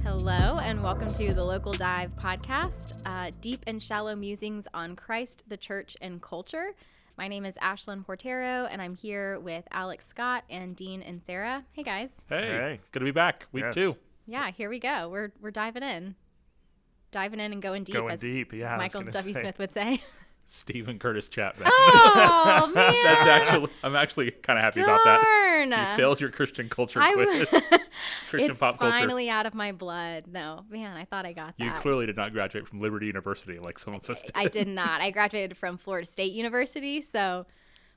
Hello, and welcome to the Local Dive podcast, deep and shallow musings on Christ, the church, and culture. My name is Ashlyn Portero, and I'm here with Alex Scott and Dean and Sarah. Hey, guys. Hey. Good to be back. Week 2. Yeah, here we go. We're diving in. Diving in and going deep, Going deep, yeah. Michael W. Smith would say. Stephen Curtis Chapman. Oh, man. I'm actually kind of happy Darn. about that. You failed your Christian culture quiz. Christian pop culture. It's finally out of my blood. No, man, I thought I got that. You clearly did not graduate from Liberty University like some of us did. I did not. I graduated from Florida State University, so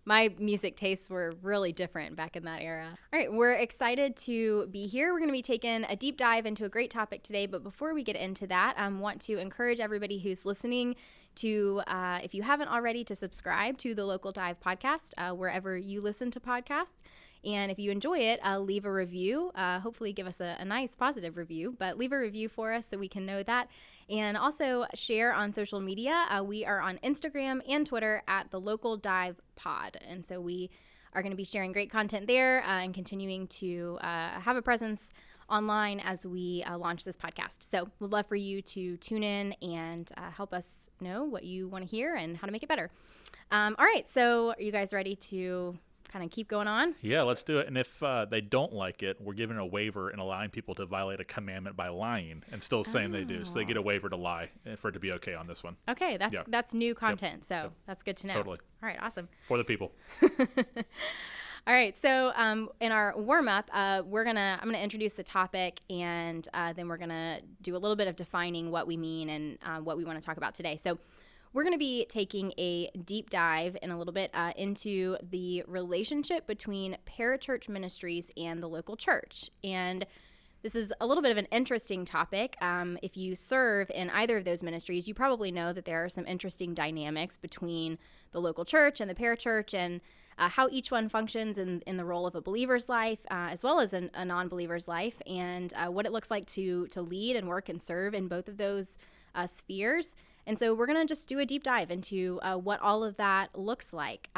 my music tastes were really different back in that era. All right, we're excited to be here. We're going to be taking a deep dive into a great topic today, but before we get into that, I want to encourage everybody who's listening to, if you haven't already, to subscribe to the Local Dive podcast, wherever you listen to podcasts. And if you enjoy it, leave a review. Hopefully give us a nice positive review, but leave a review for us so we can know that. And also share on social media. We are on Instagram and Twitter at the Local Dive Pod. And so we are going to be sharing great content there and continuing to have a presence online as we launch this podcast. So we'd love for you to tune in and help us know what you want to hear and how to make it better. All right, so are you guys ready to kind of keep going on? Yeah, let's do it. And if they don't like it, we're giving a waiver and allowing people to violate a commandment by lying and still saying they do. So they get a waiver to lie for it to be okay on this one. Okay, that's new content. Yep. So that's good to know. Totally. All right, awesome. For the people. All right, so in our warm-up, I'm gonna introduce the topic, and then we're gonna do a little bit of defining what we mean and what we want to talk about today. So we're gonna be taking a deep dive in a little bit into the relationship between parachurch ministries and the local church. And this is a little bit of an interesting topic. If you serve in either of those ministries, you probably know that there are some interesting dynamics between the local church and the parachurch, and how each one functions in the role of a believer's life, as well as a non-believer's life, and what it looks like to lead and work and serve in both of those spheres. And so we're going to just do a deep dive into what all of that looks like.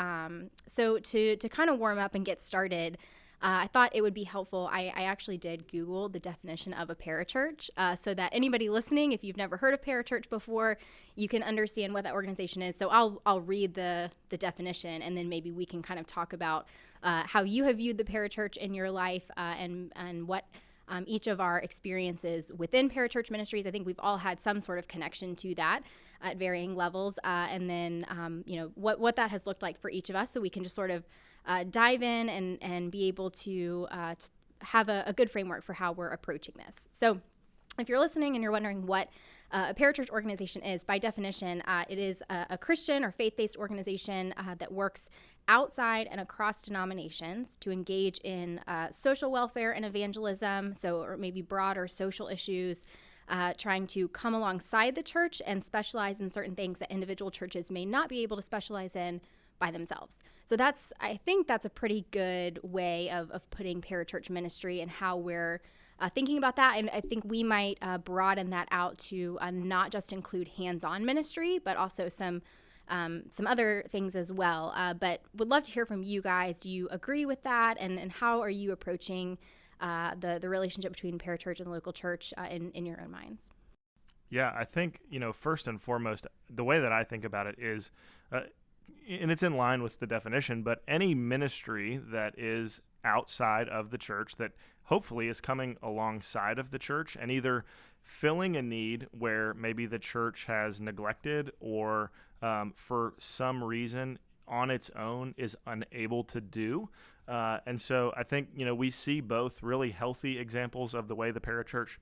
So to kind of warm up and get started, I thought it would be helpful. I actually did Google the definition of a parachurch so that anybody listening, if you've never heard of parachurch before, you can understand what that organization is. So I'll read the definition, and then maybe we can kind of talk about how you have viewed the parachurch in your life and what each of our experiences within parachurch ministries. I think we've all had some sort of connection to that at varying levels, and then what that has looked like for each of us, so we can just sort of dive in and be able to have a good framework for how we're approaching this. So if you're listening and you're wondering what a parachurch organization is, by definition, it is a Christian or faith-based organization that works outside and across denominations to engage in social welfare and evangelism, or maybe broader social issues, trying to come alongside the church and specialize in certain things that individual churches may not be able to specialize in by themselves. So I think that's a pretty good way of putting parachurch ministry and how we're thinking about that. And I think we might broaden that out to not just include hands-on ministry, but also some other things as well. But would love to hear from you guys. Do you agree with that? And how are you approaching the relationship between parachurch and the local church in your own minds? Yeah, I think, first and foremost, the way that I think about it is, and it's in line with the definition, but any ministry that is outside of the church that hopefully is coming alongside of the church and either filling a need where maybe the church has neglected or for some reason on its own is unable to do. And so I think, we see both really healthy examples of the way the parachurch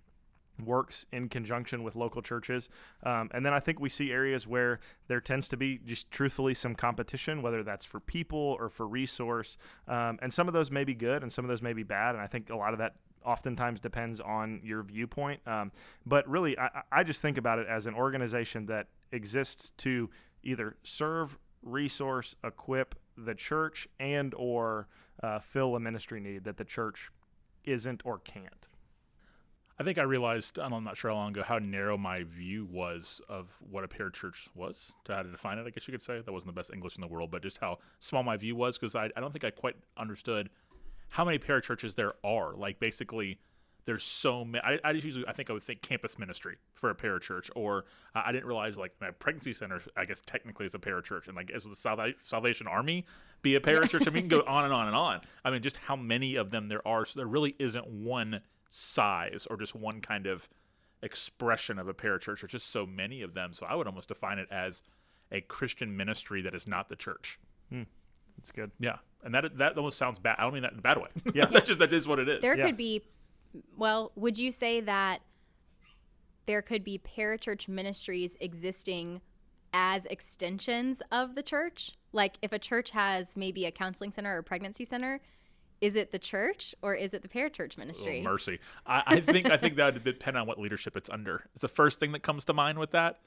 works in conjunction with local churches. And then I think we see areas where there tends to be just truthfully some competition, whether that's for people or for resource. And some of those may be good and some of those may be bad. And I think a lot of that oftentimes depends on your viewpoint. But really, I just think about it as an organization that exists to either serve, resource, equip the church, and or fill a ministry need that the church isn't or can't. I think I realized, I'm not sure how long ago, how narrow my view was of what a parachurch was, to how to define it, I guess you could say. That wasn't the best English in the world, but just how small my view was, because I don't think I quite understood how many parachurches there are. Like, basically, There's so many. I think I would think campus ministry for a parachurch, or I didn't realize like my pregnancy center, I guess technically is a parachurch, and like as with the Salvation Army be a parachurch. I mean, we can go on and on and on. I mean, just how many of them there are. So there really isn't one size or just one kind of expression of a parachurch. There's just so many of them. So I would almost define it as a Christian ministry that is not the church. That's good. Yeah, and that almost sounds bad. I don't mean that in a bad way. Yeah, that is what it is. There could be. Well, would you say that there could be parachurch ministries existing as extensions of the church? Like if a church has maybe a counseling center or a pregnancy center, is it the church or is it the parachurch ministry? Oh, mercy. I think that would depend on what leadership it's under. It's the first thing that comes to mind with that.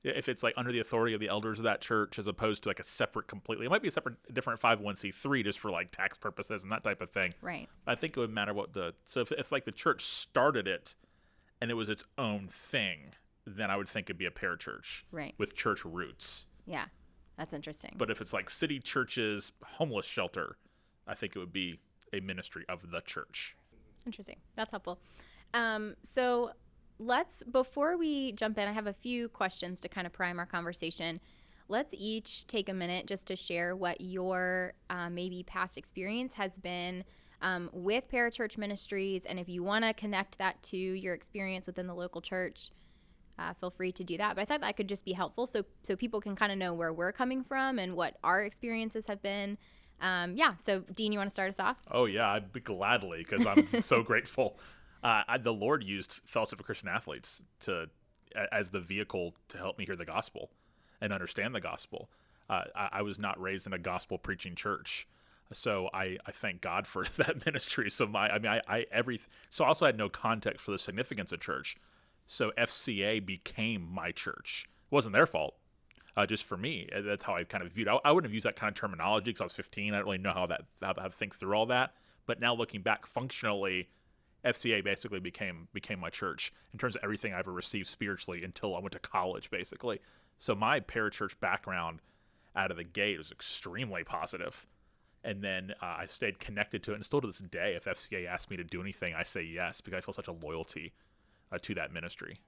If it's like under the authority of the elders of that church as opposed to like a separate completely, it might be a different 501c3 just for like tax purposes and that type of thing. Right. I think it would matter so if it's like the church started it and it was its own thing, then I would think it'd be a parachurch. Right. With church roots. Yeah. That's interesting. But if it's like city churches, homeless shelter, I think it would be a ministry of the church. Interesting. That's helpful. So before we jump in, I have a few questions to kind of prime our conversation. Let's each take a minute just to share what your maybe past experience has been with parachurch ministries. And if you want to connect that to your experience within the local church, feel free to do that. But I thought that could just be helpful so people can kind of know where we're coming from and what our experiences have been. So Dean, you want to start us off? Oh, yeah, I'd be gladly because I'm so grateful. The Lord used Fellowship of Christian Athletes as the vehicle to help me hear the gospel and understand the gospel. I was not raised in a gospel preaching church, so I thank God for that ministry. So so I also had no context for the significance of church. So FCA became my church. It wasn't their fault. Just for me, that's how I kind of viewed it. I wouldn't have used that kind of terminology because I was 15. I didn't really know how to think through all that. But now looking back functionally, FCA basically became my church in terms of everything I ever received spiritually until I went to college, basically. So my parachurch background out of the gate was extremely positive. And then I stayed connected to it. And still to this day, if FCA asks me to do anything, I say yes because I feel such a loyalty to that ministry.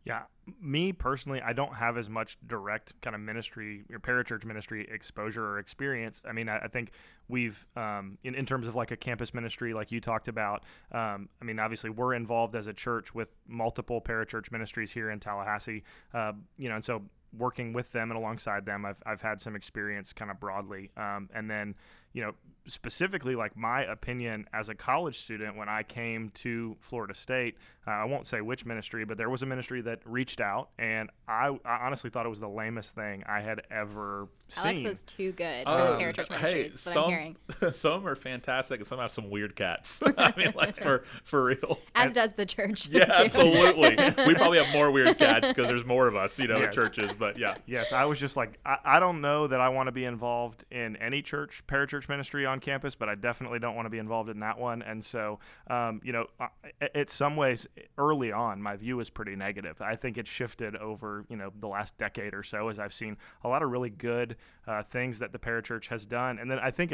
Yeah, me personally, I don't have as much direct kind of ministry or parachurch ministry exposure or experience. I mean, I think we've, in terms of like a campus ministry, like you talked about, obviously we're involved as a church with multiple parachurch ministries here in Tallahassee, and so working with them and alongside them, I've had some experience kind of broadly. And then, specifically like my opinion as a college student when I came to Florida State, I won't say which ministry, but there was a ministry that reached out, and I honestly thought it was the lamest thing I had ever seen. Alex was too good for the parachurch ministries, what I'm hearing. Some are fantastic, and some have some weird cats. I mean, like for real. As does the church. Yeah, too. absolutely. We probably have more weird cats because there's more of us, Yes. at churches. But yeah. Yes, I was just like, I don't know that I want to be involved in any parachurch ministry on campus, but I definitely don't want to be involved in that one. And so, in some ways, early on, my view was pretty negative. I think it shifted over, the last decade or so as I've seen a lot of really good things that the parachurch has done. And then I think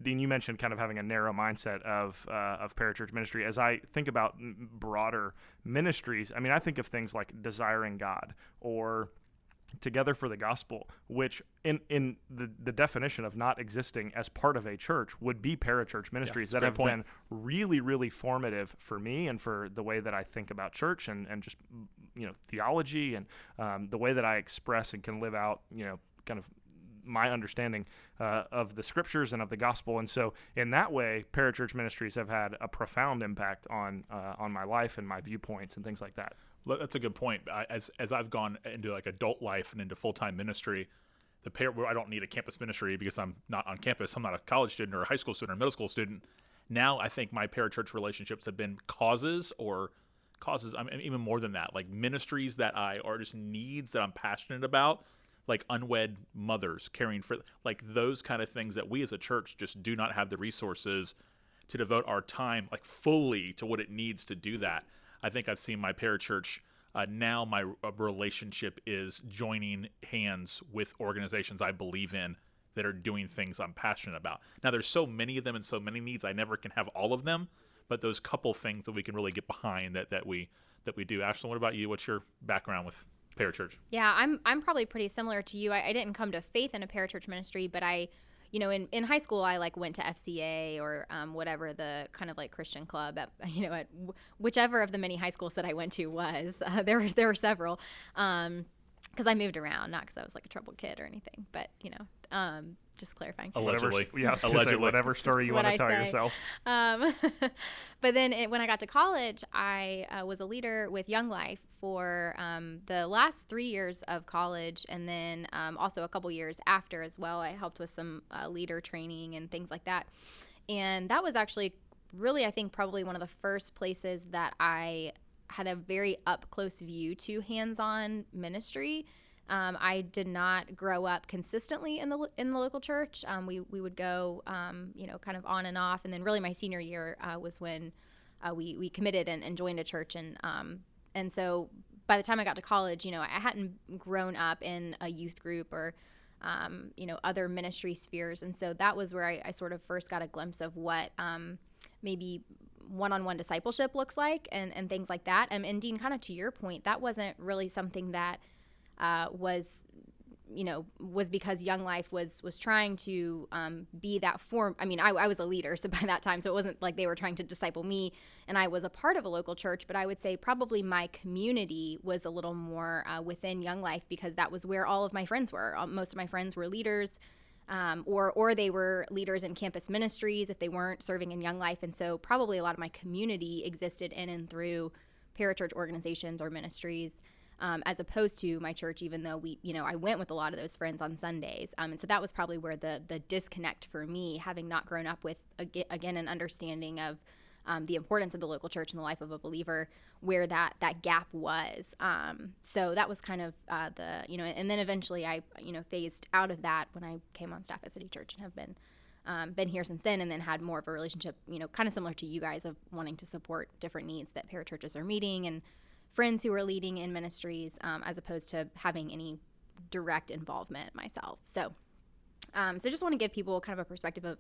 Dean, you mentioned kind of having a narrow mindset of parachurch ministry. As I think about broader ministries, I think of things like Desiring God or Together for the Gospel, which in the definition of not existing as part of a church would be parachurch ministries that have been really, really formative for me and for the way that I think about church and just, theology and the way that I express and can live out, kind of my understanding of the scriptures and of the gospel. And so in that way, parachurch ministries have had a profound impact on my life and my viewpoints and things like that. That's a good point. As I've gone into like adult life and into full-time ministry, where I don't need a campus ministry because I'm not on campus. I'm not a college student or a high school student or a middle school student. Now I think my parachurch relationships have been causes, even more than that, like ministries that are just needs that I'm passionate about, like unwed mothers caring for, like those kind of things that we as a church just do not have the resources to devote our time like fully to what it needs to do that. I think I've seen my parachurch, now my relationship is joining hands with organizations I believe in that are doing things I'm passionate about. Now, there's so many of them and so many needs, I never can have all of them, but those couple things that we can really get behind that we do. Ashlyn, what about you? What's your background with Parachurch? Yeah, I'm probably pretty similar to you. I didn't come to faith in a parachurch ministry, but in high school, I like went to FCA or whatever the kind of like Christian club at whichever of the many high schools that I went to was. There were several, because I moved around, not because I was like a troubled kid or anything, but just clarifying. Allegedly. Whatever story you want to tell yourself. But then when I got to college, I was a leader with Young Life for the last 3 years of college, and then also a couple years after as well. I helped with some leader training and things like that. And that was actually really, I think, probably one of the first places that I had a very up-close view to hands-on ministry. I did not grow up consistently in the local church. We would go, kind of on and off. And then really my senior year was when we committed and joined a church. And so by the time I got to college, I hadn't grown up in a youth group or, other ministry spheres. And so that was where I sort of first got a glimpse of what maybe one-on-one discipleship looks like and things like that. And Dean, kind of to your point, that wasn't really something that was because Young Life was trying to be that form. I mean, I was a leader, so by that time, so it wasn't like they were trying to disciple me, and I was a part of a local church, but I would say probably my community was a little more within Young Life, because that was where all of my friends were. Most of my friends were leaders, or they were leaders in campus ministries if they weren't serving in Young Life, and so probably a lot of my community existed in and through parachurch organizations or ministries. As opposed to my church, even though I went with a lot of those friends on Sundays. And so that was probably where the disconnect for me, having not grown up with, again, an understanding of the importance of the local church in the life of a believer, where that gap was. So that was kind of and then eventually I, phased out of that when I came on staff at City Church and have been here since then, and then had more of a relationship, kind of similar to you guys, of wanting to support different needs that parachurches are meeting and friends who are leading in ministries, as opposed to having any direct involvement myself. So just want to give people kind of a perspective of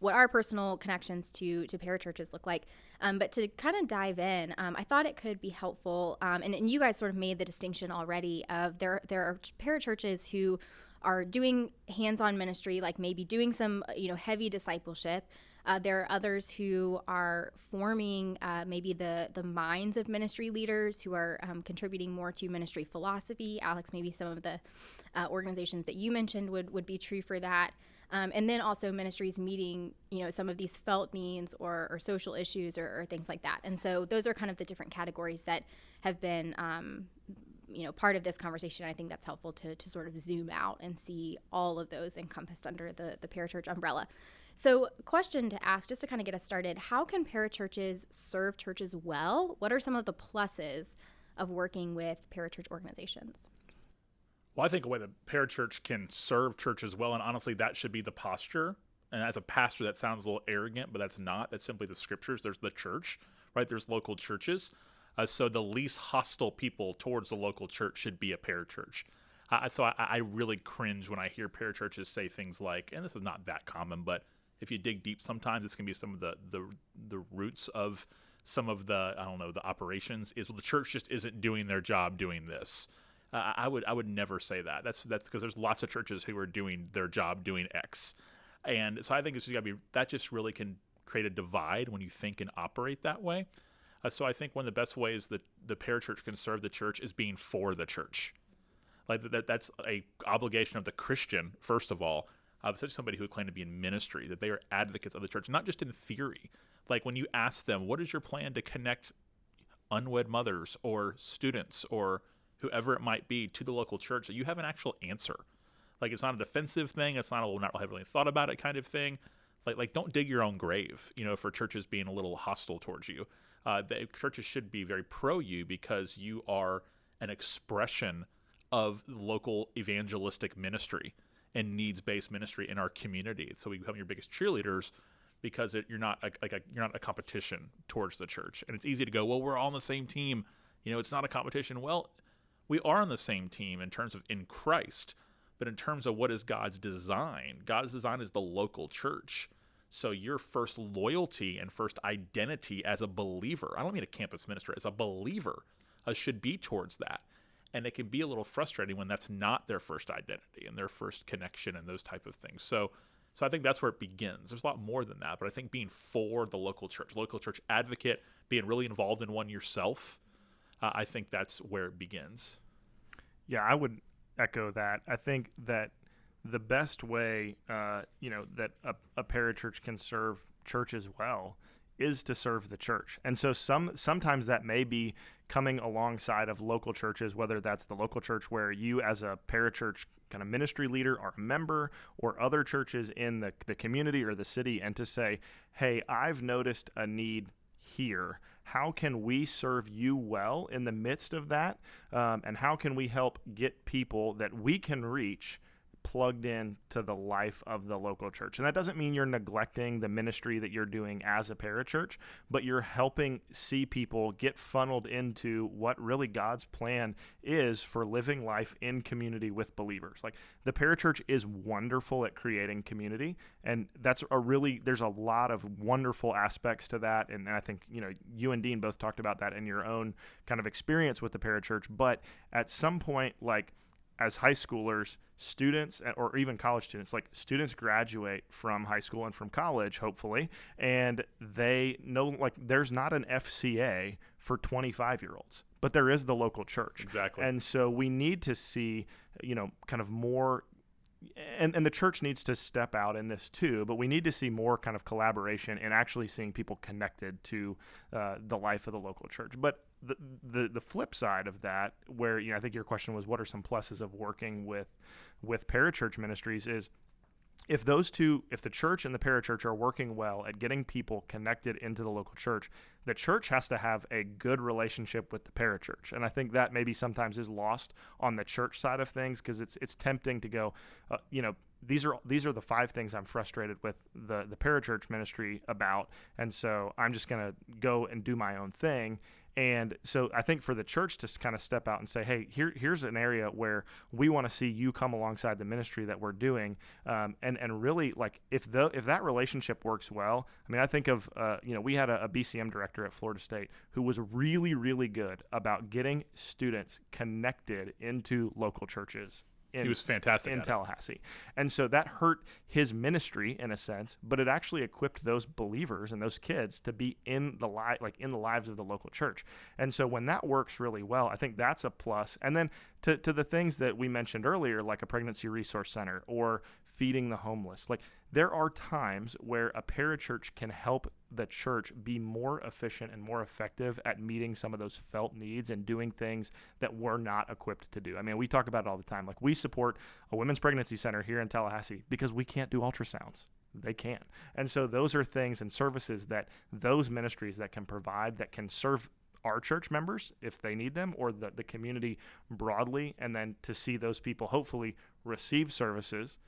what our personal connections to parachurches look like. But to kind of dive in, I thought it could be helpful, and you guys sort of made the distinction already of there are parachurches who are doing hands-on ministry, like maybe doing some heavy discipleship. There are others who are forming maybe the minds of ministry leaders who are contributing more to ministry philosophy. Alex, maybe some of the organizations that you mentioned would be true for that. And then also ministries meeting, some of these felt needs or social issues or things like that. And so those are kind of the different categories that have been part of this conversation. I think that's helpful to sort of zoom out and see all of those encompassed under the parachurch umbrella. So question to ask, just to kind of get us started, how can parachurches serve churches well? What are some of the pluses of working with parachurch organizations? Well, I think a way that parachurch can serve churches well, and honestly, that should be the posture. And as a pastor, that sounds a little arrogant, but that's not. That's simply the scriptures. There's the church, right? There's local churches. So the least hostile people towards the local church should be a parachurch. So I really cringe when I hear parachurches say things like, and this is not that common, but if you dig deep, sometimes this can be some of the roots of some of the operations is, well, the church just isn't doing their job doing this. I would never say that. That's because there's lots of churches who are doing their job doing X, and so I think it's just got to be that. Just really can create a divide when you think and operate that way. So I think one of the best ways that the parachurch can serve the church is being for the church. Like that's a obligation of the Christian, first of all. Especially somebody who would claim to be in ministry, that they are advocates of the church, not just in theory. Like when you ask them, what is your plan to connect unwed mothers or students or whoever it might be to the local church, that you have an actual answer. Like it's not a defensive thing. It's not not really thought about it kind of thing. Like don't dig your own grave, for churches being a little hostile towards you. The churches should be very pro you because you are an expression of local evangelistic ministry and needs-based ministry in our community. So we become your biggest cheerleaders because you're not a competition towards the church. And it's easy to go, well, we're all on the same team. It's not a competition. Well, we are on the same team in terms of in Christ, but in terms of what is God's design is the local church. So your first loyalty and first identity as a believer, I don't mean a campus minister, as a believer, should be towards that. And it can be a little frustrating when that's not their first identity and their first connection and those type of things. So I think that's where it begins. There's a lot more than that, but I think being for the local church advocate, being really involved in one yourself, I think that's where it begins. Yeah, I would echo that. I think that the best way, that a parachurch can serve churches well is to serve the church. And so sometimes that may be coming alongside of local churches, whether that's the local church where you as a parachurch kind of ministry leader are a member, or other churches in the community or the city, and to say, hey, I've noticed a need here. How can we serve you well in the midst of that? And how can we help get people that we can reach plugged in to the life of the local church? And that doesn't mean you're neglecting the ministry that you're doing as a parachurch, but you're helping see people get funneled into what really God's plan is for living life in community with believers. Like, the parachurch is wonderful at creating community, and there's a lot of wonderful aspects to that. And I think, you and Dean both talked about that in your own kind of experience with the parachurch. But at some point, like, as high schoolers, students, or even college students, like, students graduate from high school and from college, hopefully, and they know, like, there's not an FCA for 25-year-olds, but there is the local church. Exactly. And so we need to see, kind of more, and the church needs to step out in this too, but we need to see more kind of collaboration and actually seeing people connected to the life of the local church. But the flip side of that, where I think your question was, what are some pluses of working with parachurch ministries, is if the church and the parachurch are working well at getting people connected into the local church, the church has to have a good relationship with the parachurch. And I think that maybe sometimes is lost on the church side of things, because it's tempting to go, these are the 5 things I'm frustrated with the parachurch ministry about, and so I'm just going to go and do my own thing. And so I think for the church to kind of step out and say, hey, here's an area where we want to see you come alongside the ministry that we're doing, and really, like, if that relationship works well. I mean, I think of we had a BCM director at Florida State who was really, really good about getting students connected into local churches. He was fantastic in at Tallahassee. And so that hurt his ministry in a sense, but it actually equipped those believers and those kids to be in the lives of the local church. And so when that works really well, I think that's a plus. And then to the things that we mentioned earlier, like a pregnancy resource center or feeding the homeless, like, there are times where a parachurch can help the church be more efficient and more effective at meeting some of those felt needs and doing things that we're not equipped to do. I mean, we talk about it all the time. Like, we support a women's pregnancy center here in Tallahassee because we can't do ultrasounds. They can. And so those are things and services that those ministries that can provide, that can serve our church members if they need them, or the community broadly, and then to see those people hopefully receive services,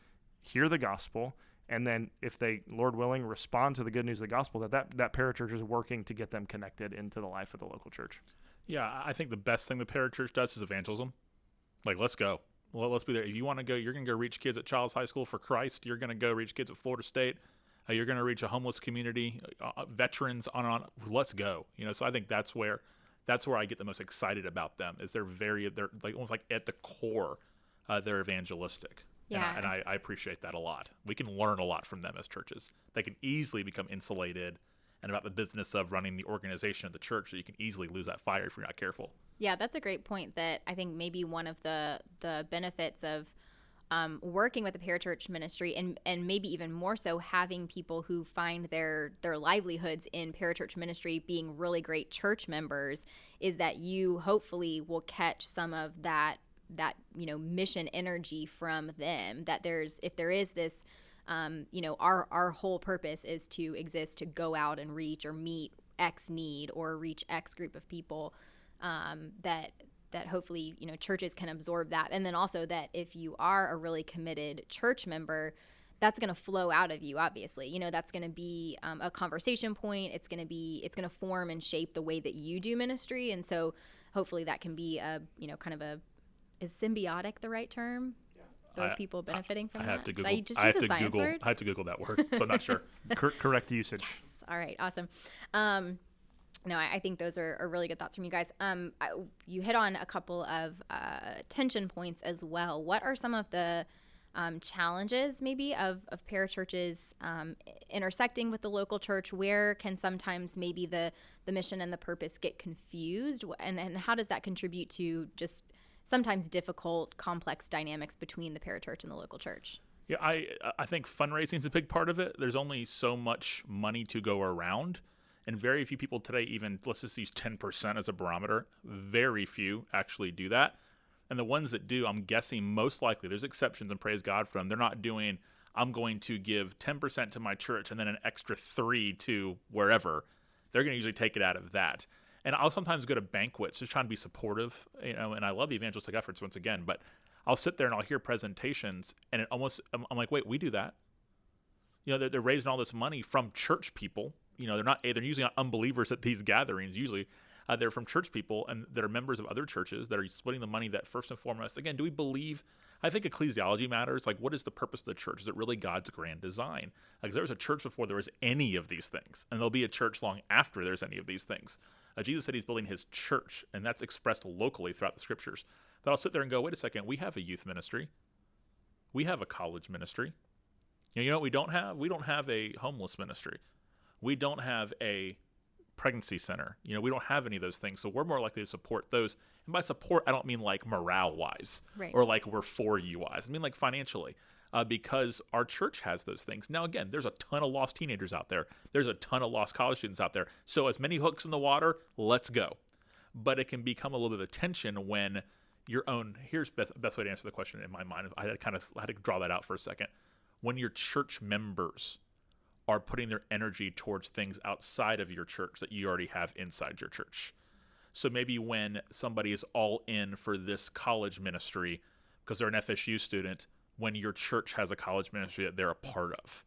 hear the gospel, and then if they, Lord willing, respond to the good news of the gospel, that parachurch is working to get them connected into the life of the local church. Yeah, I think the best thing the parachurch does is evangelism. Like, let's go. Well, let's be there. If you want to go, you're going to go reach kids at Child's High School for Christ. You're going to go reach kids at Florida State. You're going to reach a homeless community, veterans, on and on. Let's go. So I think that's where I get the most excited about them, is they're like almost like at the core, they're evangelistic. Yeah. And I appreciate that a lot. We can learn a lot from them as churches. They can easily become insulated and about the business of running the organization of the church, so you can easily lose that fire if you're not careful. Yeah, that's a great point. That I think maybe one of the benefits of working with the parachurch ministry, and maybe even more so having people who find their livelihoods in parachurch ministry being really great church members, is that you hopefully will catch some of that mission energy from them. That if there is this, our whole purpose is to exist to go out and reach or meet X need or reach X group of people, that hopefully, churches can absorb that. And then also that if you are a really committed church member, that's going to flow out of you, obviously. That's going to be a conversation point. It's going to form and shape the way that you do ministry. And so hopefully that can be is symbiotic the right term? the people benefiting from I that? have to Google. Should I just I use have a to science Google. word? I have to Google that word, so I'm not sure. Correct usage. Yes. All right, awesome. No, I think those are really good thoughts from you guys. You hit on a couple of tension points as well. What are some of the challenges maybe of parachurches intersecting with the local church? Where can sometimes maybe the mission and the purpose get confused? And how does that contribute to just sometimes difficult, complex dynamics between the parachurch and the local church? Yeah, I think fundraising is a big part of it. There's only so much money to go around. And very few people today, even let's just use 10% as a barometer, very few actually do that. And the ones that do, I'm guessing most likely, there's exceptions and praise God for them. They're not doing, I'm going to give 10% to my church and then an extra 3 to wherever. They're going to usually take it out of that. And I'll sometimes go to banquets just trying to be supportive, and I love the evangelistic efforts once again, but I'll sit there and I'll hear presentations and I'm like, wait, we do that. They're raising all this money from church people. They're usually not unbelievers at these gatherings. Usually they're from church people and that are members of other churches that are splitting the money that first and foremost, again, do we believe? I think ecclesiology matters. Like, what is the purpose of the church? Is it really God's grand design? Like, there was a church before there was any of these things, and there'll be a church long after there's any of these things. Jesus said he's building his church, and that's expressed locally throughout the scriptures. But I'll sit there and go, wait a second, we have a youth ministry. We have a college ministry. You know what we don't have? We don't have a homeless ministry. We don't have a pregnancy center. We don't have any of those things. So we're more likely to support those. And by support, I don't mean like morale-wise, right, or like we're for you wise. I mean like financially, because our church has those things. Now, again, there's a ton of lost teenagers out there. There's a ton of lost college students out there. So as many hooks in the water, let's go. But it can become a little bit of a tension when your own, here's the best way to answer the question in my mind. I had to draw that out for a second. When your church members are putting their energy towards things outside of your church that you already have inside your church. So maybe when somebody is all in for this college ministry because they're an FSU student, when your church has a college ministry that they're a part of,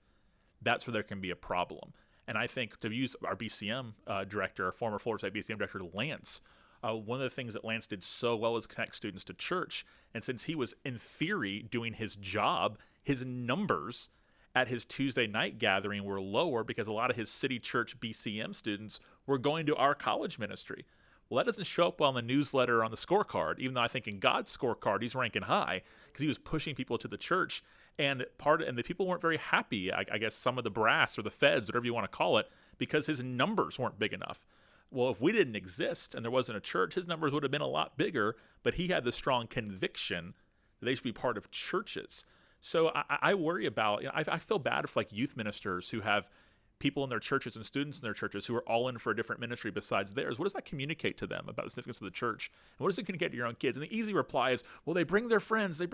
that's where there can be a problem. And I think, to use our BCM director, our former Florida State BCM director, Lance, one of the things that Lance did so well was connect students to church. And since he was, in theory, doing his job, his numbers at his Tuesday night gathering were lower because a lot of his city church BCM students were going to our college ministry. Well, that doesn't show up on the newsletter or on the scorecard, even though I think in God's scorecard, he's ranking high because he was pushing people to the church. And the people weren't very happy, I guess some of the brass or the feds, whatever you want to call it, because his numbers weren't big enough. Well, if we didn't exist and there wasn't a church, his numbers would have been a lot bigger, but he had the strong conviction that they should be part of churches. So I worry about, I feel bad for like youth ministers who have people in their churches and students in their churches who are all in for a different ministry besides theirs. What does that communicate to them about the significance of the church? And what does it communicate to your own kids? And the easy reply is, well, they bring their friends. Their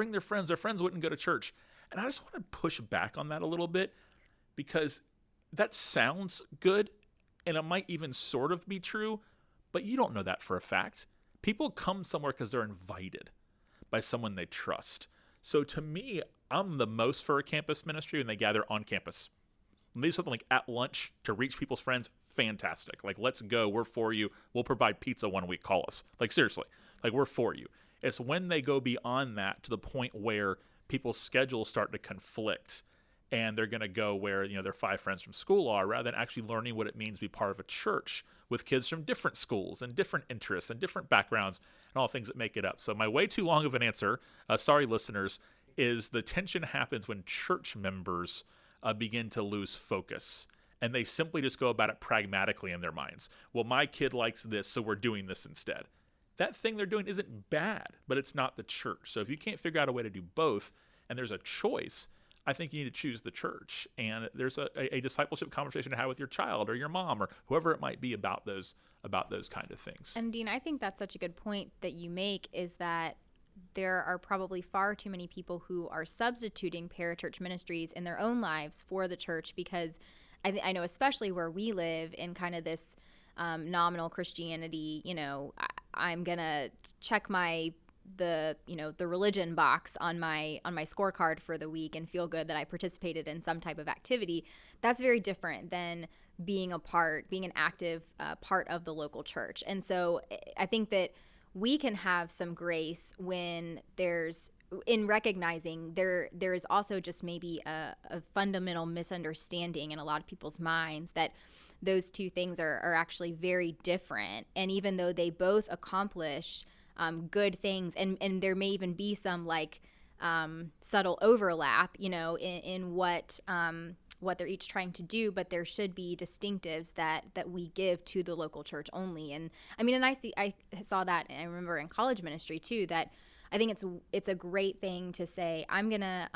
friends wouldn't go to church. And I just want to push back on that a little bit because that sounds good and it might even sort of be true, but you don't know that for a fact. People come somewhere because they're invited by someone they trust. So to me, I'm the most for a campus ministry when they gather on campus. When they do something like at lunch to reach people's friends, fantastic. Like, let's go. We're for you. We'll provide pizza 1 week. Call us. Like, seriously. Like, we're for you. It's when they go beyond that to the point where people's schedules start to conflict and they're going to go where, their 5 friends from school are, rather than actually learning what it means to be part of a church with kids from different schools and different interests and different backgrounds and all things that make it up. So my way too long of an answer, sorry listeners, is the tension happens when church members begin to lose focus and they simply just go about it pragmatically in their minds. Well, my kid likes this, so we're doing this instead. That thing they're doing isn't bad, but it's not the church. So if you can't figure out a way to do both and there's a choice, I think you need to choose the church. And there's a discipleship conversation to have with your child or your mom or whoever it might be about those kind of things. And Dean, I think that's such a good point that you make, is that there are probably far too many people who are substituting parachurch ministries in their own lives for the church, because I know especially where we live in kind of this nominal Christianity, I'm going to check the religion box on my scorecard for the week and feel good that I participated in some type of activity. That's very different than being an active part of the local church. And so I think that we can have some grace when there's in recognizing there is also just maybe a fundamental misunderstanding in a lot of people's minds that those two things are actually very different. And even though they both accomplish good things, and there may even be some like subtle overlap, in what they're each trying to do, but there should be distinctives that we give to the local church only. And I mean, and I saw that, and I remember in college ministry too, that I think it's a great thing to say, I'm gonna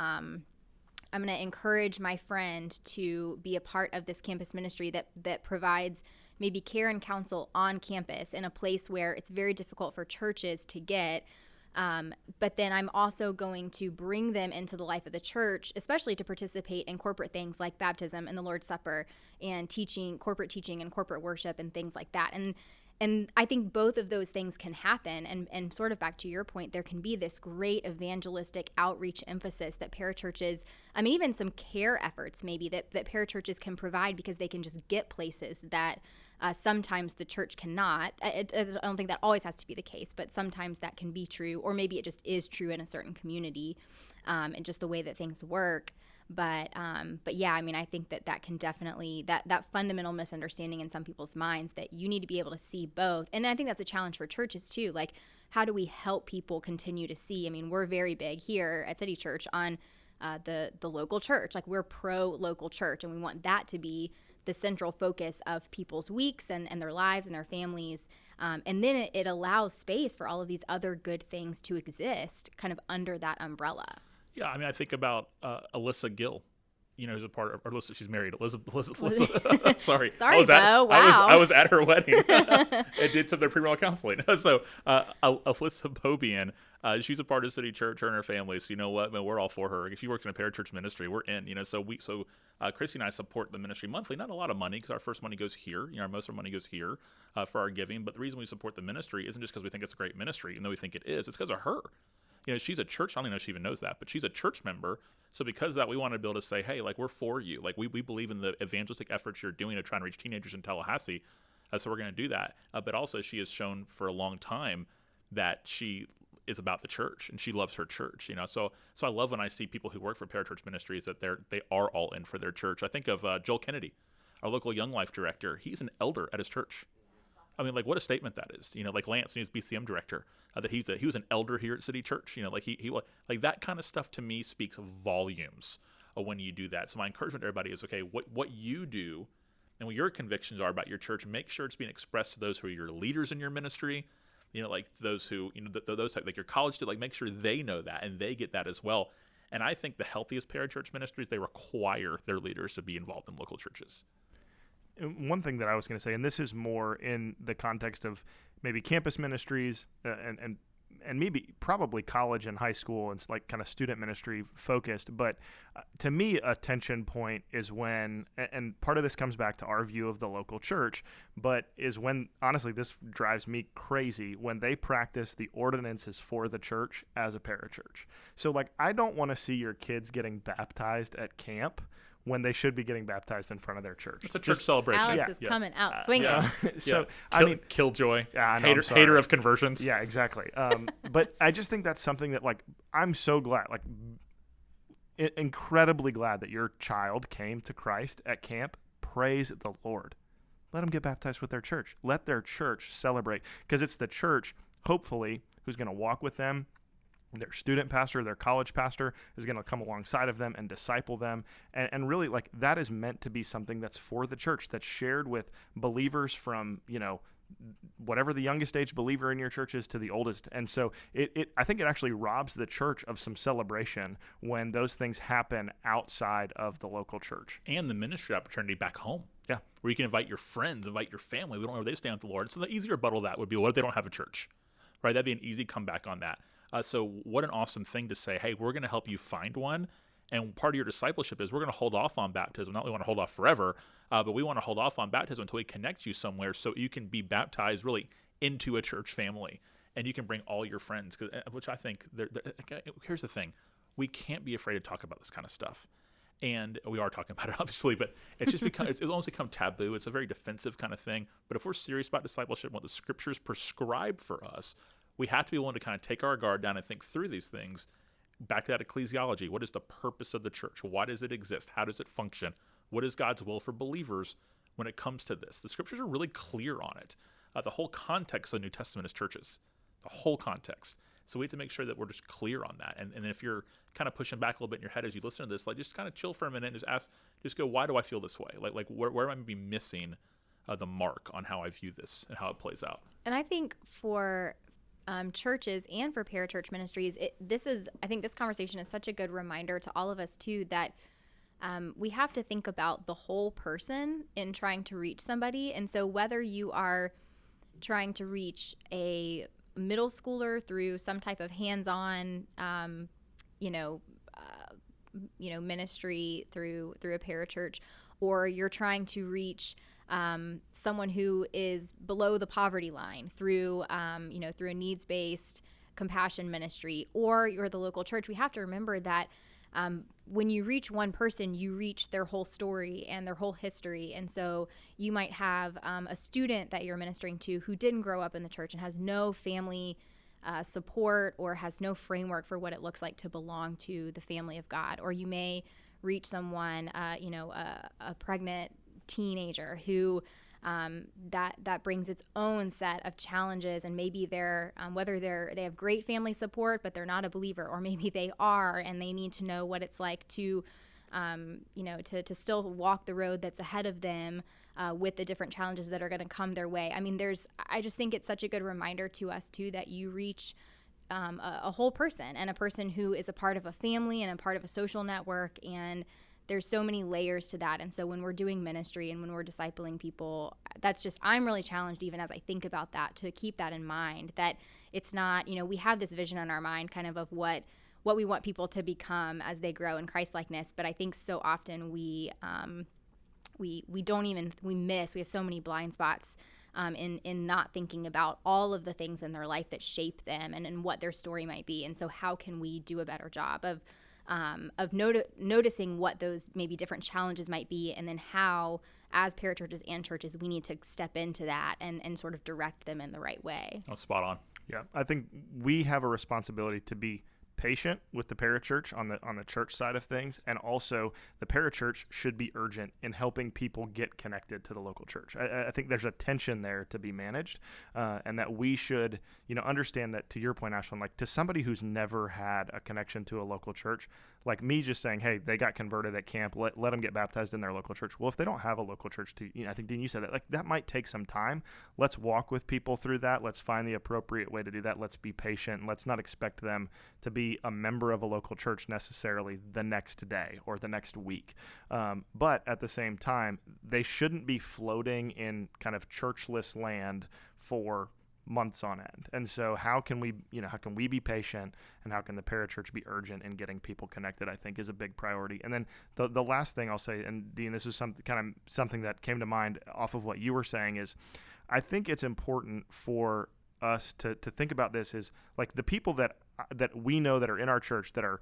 encourage my friend to be a part of this campus ministry that provides maybe care and counsel on campus in a place where it's very difficult for churches to get. But then I'm also going to bring them into the life of the church, especially to participate in corporate things like baptism and the Lord's Supper and corporate teaching and corporate worship and things like that. And I think both of those things can happen. And sort of back to your point, there can be this great evangelistic outreach emphasis that parachurches, I mean, even some care efforts maybe that parachurches can provide because they can just get places that sometimes the church cannot. I don't think that always has to be the case, but sometimes that can be true, or maybe it just is true in a certain community and just the way that things work. But yeah, I mean, I think that can definitely, that fundamental misunderstanding in some people's minds that you need to be able to see both. And I think that's a challenge for churches too. Like, how do we help people continue to see? I mean, we're very big here at City Church on the local church. Like, we're pro local church, and we want that to be the central focus of people's weeks and their lives and their families. And then it allows space for all of these other good things to exist kind of under that umbrella. Yeah, I mean, I think about Alyssa Gill, who's a part of, or Alyssa, she's married. Elizabeth. Sorry, Sorry, Bo. Wow. I was at her wedding and did some of their premarital counseling. So Alyssa Bobian, she's a part of City Church, her and her family. So you know what, man, we're all for her. If she works in a parachurch ministry, we're in. So Chrissy and I support the ministry monthly. Not a lot of money because our first money goes here. Most of our money goes here for our giving. But the reason we support the ministry isn't just because we think it's a great ministry, even though we think it is. It's because of her. She's a church. I don't even know if she even knows that, but she's a church member. So because of that, we want to be able to say, hey, like, we're for you. Like, we believe in the evangelistic efforts you're doing to try and reach teenagers in Tallahassee. So we're going to do that. But also, she has shown for a long time that she is about the church and she loves her church. So I love when I see people who work for Parachurch Ministries that they are all in for their church. I think of Joel Kennedy, our local Young Life director. He's an elder at his church. I mean, like, what a statement that is. Like Lance, he's BCM director, that he was an elder here at City Church. Like he like that kind of stuff to me speaks volumes when you do that. So my encouragement to everybody is, okay, what you do and what your convictions are about your church, make sure it's being expressed to those who are your leaders in your ministry. Like those who those like your college students, like, make sure they know that and they get that as well. And I think the healthiest parachurch ministries, they require their leaders to be involved in local churches. One thing that I was going to say, and this is more in the context of maybe campus ministries and maybe probably college and high school, and it's like kind of student ministry focused. But to me, a tension point is when, and part of this comes back to our view of the local church, but is when, honestly, this drives me crazy, when they practice the ordinances for the church as a parachurch. So, like, I don't want to see your kids getting baptized at camp when they should be getting baptized in front of their church. It's a church celebration. Alex is coming out swinging. So, I mean, killjoy, hater of conversions. Yeah, exactly. But I just think that's something that, like, I'm so glad, like, incredibly glad that your child came to Christ at camp. Praise the Lord. Let them get baptized with their church. Let their church celebrate, because it's the church, hopefully, who's going to walk with them. Their student pastor, their college pastor is going to come alongside of them and disciple them. And really, like, that is meant to be something that's for the church, that's shared with believers from, whatever the youngest age believer in your church is to the oldest. And so I think it actually robs the church of some celebration when those things happen outside of the local church. And the ministry opportunity back home. Yeah. Where you can invite your friends, invite your family. We don't know where they stand with the Lord. So the easier rebuttal to that would be, what if they don't have a church? Right? That'd be an easy comeback on that. So what an awesome thing to say, hey, we're going to help you find one. And part of your discipleship is we're going to hold off on baptism. Not only want to hold off forever, but we want to hold off on baptism until we connect you somewhere so you can be baptized really into a church family. And you can bring all your friends, which I think, here's the thing. We can't be afraid to talk about this kind of stuff. And we are talking about it, obviously, but it's just become, it's almost become taboo. It's a very defensive kind of thing. But if we're serious about discipleship, what the scriptures prescribe for us, we have to be willing to kind of take our guard down and think through these things back to that ecclesiology. What is the purpose of the church? Why does it exist? How does it function? What is God's will for believers when it comes to this? The scriptures are really clear on it. The whole context of the New Testament is churches, the whole context. So we have to make sure that we're just clear on that. And if you're kind of pushing back a little bit in your head as you listen to this, like just kind of chill for a minute and just go, why do I feel this way? Like where am I maybe missing the mark on how I view this and how it plays out? And I think for churches and for parachurch ministries, I think this conversation is such a good reminder to all of us too, that we have to think about the whole person in trying to reach somebody. And so whether you are trying to reach a middle schooler through some type of hands-on, ministry through a parachurch, or you're trying to reach someone who is below the poverty line through a needs-based compassion ministry, or you're the local church, we have to remember that when you reach one person, you reach their whole story and their whole history. And so you might have a student that you're ministering to who didn't grow up in the church and has no family support or has no framework for what it looks like to belong to the family of God. Or you may reach someone, a pregnant teenager who that brings its own set of challenges, and maybe they're whether they have great family support but they're not a believer, or maybe they are and they need to know what it's like to still walk the road that's ahead of them with the different challenges that are going to come their way. I mean, I just think it's such a good reminder to us too that you reach a whole person, and a person who is a part of a family and a part of a social network, and there's so many layers to that. And so when we're doing ministry and when we're discipling people, I'm really challenged even as I think about that, to keep that in mind, that it's not, we have this vision in our mind kind of what we want people to become as they grow in Christ-likeness. But I think so often we miss, we have so many blind spots in not thinking about all of the things in their life that shape them and what their story might be. And so how can we do a better job of noticing what those maybe different challenges might be, and then how, as parachurches and churches, we need to step into that and sort of direct them in the right way. Oh, spot on. Yeah, I think we have a responsibility to be patient with the parachurch on the church side of things, and also the parachurch should be urgent in helping people get connected to the local church. I think there's a tension there to be managed, and that we should understand that, to your point, Ashlyn, like to somebody who's never had a connection to a local church, like me just saying, hey, they got converted at camp, let them get baptized in their local church. Well, if they don't have a local church I think, Dean, you said that, like that might take some time. Let's walk with people through that. Let's find the appropriate way to do that. Let's be patient, and let's not expect them to be a member of a local church necessarily the next day or the next week. But at the same time, they shouldn't be floating in kind of churchless land for months on end. And so how can we be patient, and how can the parachurch be urgent in getting people connected, I think is a big priority. And then the last thing I'll say, and Dean, this is something that came to mind off of what you were saying, is I think it's important for us to think about this, is like the people that we know that are in our church that are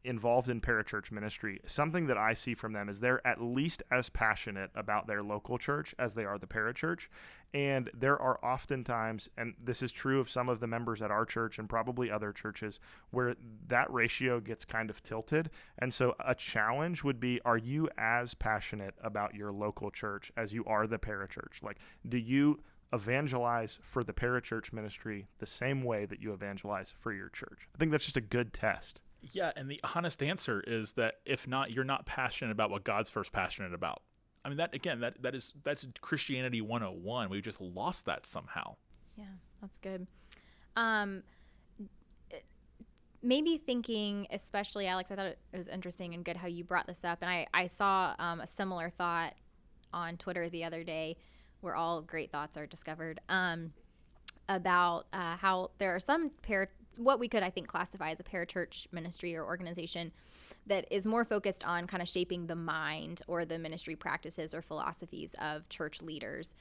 involved in parachurch ministry. Something that I see from them is they're at least as passionate about their local church as they are the parachurch. And there are often times, and this is true of some of the members at our church and probably other churches, where that ratio gets kind of tilted. And so a challenge would be, are you as passionate about your local church as you are the parachurch? Like, do you evangelize for the parachurch ministry the same way that you evangelize for your church? I think that's just a good test. Yeah, and the honest answer is that if not, you're not passionate about what God's first passionate about. I mean, that's Christianity 101. We've just lost that somehow. Yeah, that's good. Maybe thinking, especially Alex, I thought it was interesting and good how you brought this up, and I saw a similar thought on Twitter the other day, where all great thoughts are discovered, about how there are some what we could, I think, classify as a parachurch ministry or organization that is more focused on kind of shaping the mind or the ministry practices or philosophies of church leaders.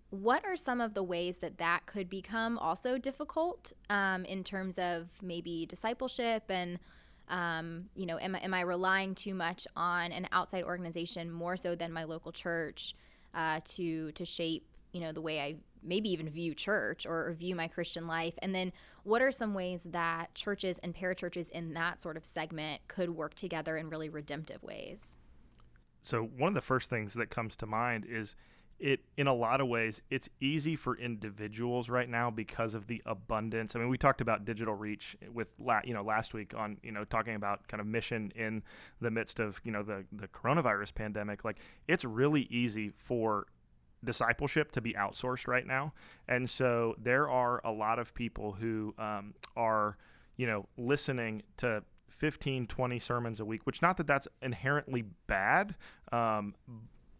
What are some of the ways that could become also difficult in terms of maybe discipleship and am I relying too much on an outside organization more so than my local church to shape the way I maybe even view church or view my Christian life? And then what are some ways that churches and parachurches in that sort of segment could work together in really redemptive ways? So one of the first things that comes to mind is in a lot of ways, it's easy for individuals right now because of the abundance. I mean, we talked about digital reach with last week on, talking about kind of mission in the midst of, the coronavirus pandemic. Like, it's really easy for discipleship to be outsourced right now. And so there are a lot of people who are, listening to 15, 20 sermons a week, which not that that's inherently bad.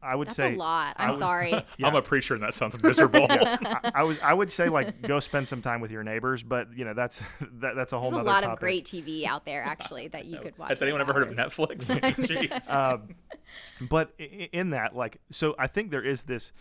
I would That's say a lot. I'm sorry. Yeah. I'm a preacher, and that sounds miserable. I would say, like, go spend some time with your neighbors, but that's a whole There's nother a lot topic. of great TV out there, actually, that you could watch. Has anyone ever heard of Netflix? Jeez. But in that, like, so I think there is this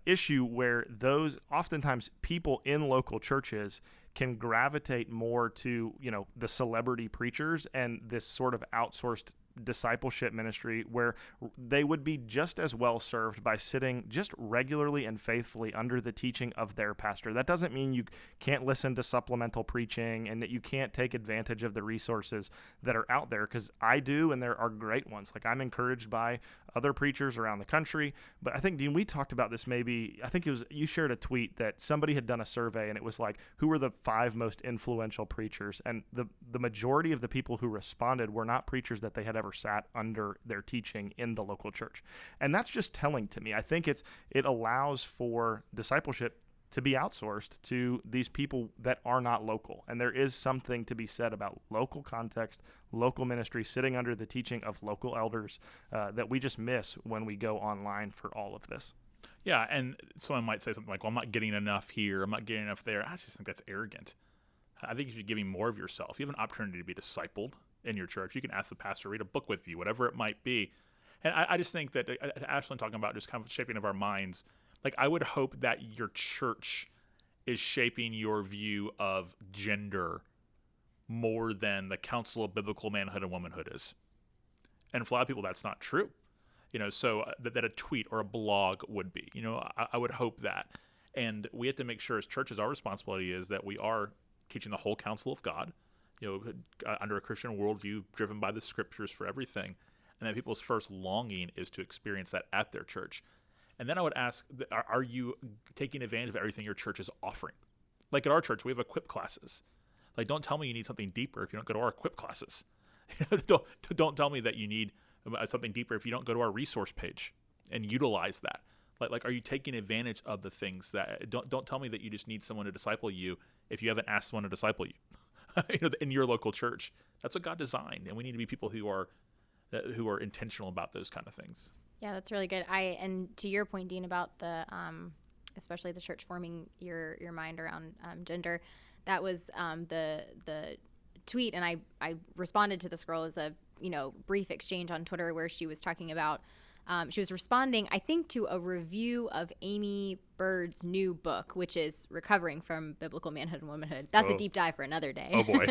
issue where those oftentimes people in local churches can gravitate more to, the celebrity preachers and this sort of outsourced discipleship ministry where they would be just as well served by sitting just regularly and faithfully under the teaching of their pastor. That doesn't mean you can't listen to supplemental preaching and that you can't take advantage of the resources that are out there, because I do, and there are great ones. Like, I'm encouraged by other preachers around the country. But I think, Dean, we talked about this maybe, I think it was, you shared a tweet that somebody had done a survey, and it was like, who were the 5 most influential preachers? And the majority of the people who responded were not preachers that they had ever sat under their teaching in the local church. And that's just telling to me. I think it allows for discipleship to be outsourced to these people that are not local. And there is something to be said about local context, local ministry, sitting under the teaching of local elders that we just miss when we go online for all of this. Yeah, and someone might say something like, well, I'm not getting enough here, I'm not getting enough there. I just think that's arrogant. I think you should be giving more of yourself. You have an opportunity to be discipled in your church. You can ask the pastor to read a book with you, whatever it might be. And I just think that, Ashlyn talking about just kind of shaping of our minds, like, I would hope that your church is shaping your view of gender more than the Council of Biblical Manhood and Womanhood is. And for a lot of people, that's not true. So that a tweet or a blog would be. I would hope that. And we have to make sure as churches, our responsibility is that we are teaching the whole counsel of God, under a Christian worldview driven by the scriptures for everything. And that people's first longing is to experience that at their church. And then I would ask, are you taking advantage of everything your church is offering? Like, at our church, we have equip classes. Like, don't tell me you need something deeper if you don't go to our equip classes. Don't tell me that you need something deeper if you don't go to our resource page and utilize that. Like, are you taking advantage of the things that? Don't tell me that you just need someone to disciple you if you haven't asked someone to disciple you. In your local church, that's what God designed, and we need to be people who are intentional about those kind of things. Yeah, that's really good. And to your point, Dean, about the especially the church forming your mind around gender, that was the tweet, and I responded to this girl as a brief exchange on Twitter where she was talking about she was responding, I think, to a review of Amy Bird's new book, which is Recovering from Biblical Manhood and Womanhood. That's a deep dive for another day. Oh boy.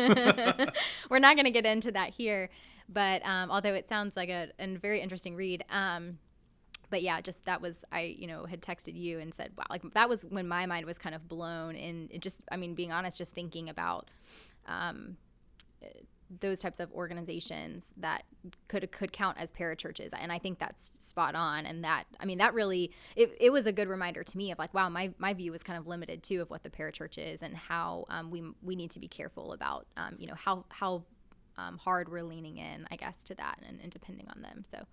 We're not going to get into that here, but although it sounds like a very interesting read. But yeah, just that was, I had texted you and said, wow, like, that was when my mind was kind of blown. And it just, being honest, just thinking about those types of organizations that could count as parachurches. And I think that's spot on. And that really, it was a good reminder to me of, like, wow, my view was kind of limited too of what the parachurch is and how we need to be careful about, how hard we're leaning in, I guess, to that and depending on them. So,